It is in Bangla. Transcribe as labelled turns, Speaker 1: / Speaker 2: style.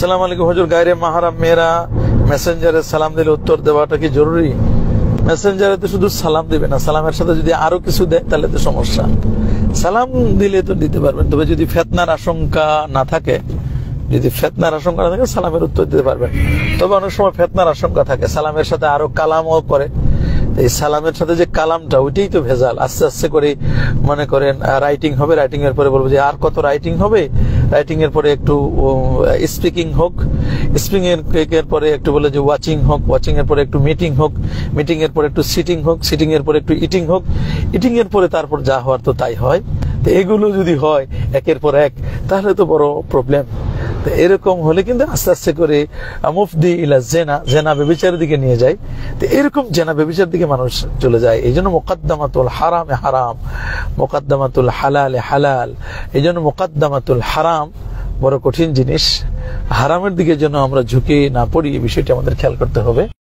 Speaker 1: সালাম আলাইকুম হুজুর, গায়রে মাহরাম মেয়েরা মেসেঞ্জারে সালাম দিলে উত্তর দেওয়াটা কি জরুরি? মেসেঞ্জারে তো শুধু সালাম দিবে না, সালামের সাথে যদি আরো কিছু দেয় তাহলে তো সমস্যা। সালাম দিলে তো দিতে পারবেন, তবে যদি ফিতনার আশঙ্কা না থাকে, সালামের উত্তর দিতে পারবেন। তবে অনেক সময় ফিতনার আশঙ্কা থাকে, সালামের সাথে আরো কালামও করে। এই সালামের সাথে যে কালামটা, ওইটাই তো ভেজাল। আস্তে আস্তে করে মনে করেন রাইটিং হবে, রাইটিং এর পরে বলবো যে আর কত রাইটিং হবে, রাইটিং এর পরে একটু স্পিকিং হোক, স্পিকিং এর পরে একটু বলে যে ওয়াচিং হোক, ওয়াচিং এর পরে একটু মিটিং হোক, মিটিং এর পরে একটু সিটিং হোক, সিটিং এর পরে একটু ইটিং হোক, ইটিং এর পরে তারপর যা হওয়ার তো তাই হয়। তো এগুলো যদি হয় একের পর এক, তাহলে তো বড় প্রবলেম। তো এরকম হলে কিন্তু আস্তে আস্তে করে মুফদি ইলা জেনা, জেনা ব্যভিচারের দিকে নিয়ে যায়। তো এরকম জেনা ব্যভিচারের দিকে মানুষ চলে যায়। এই জন্য মুকাদ্দামাতুল হারামে হারাম, মুকাদ্দামাতুল হালালে হালাল। এই জন্য মুকাদ্দামাতুল হারাম বড় কঠিন জিনিস। হারামের দিকে যেন আমরা ঝুঁকে না পড়ি, এই বিষয়টি আমাদের খেয়াল করতে হবে।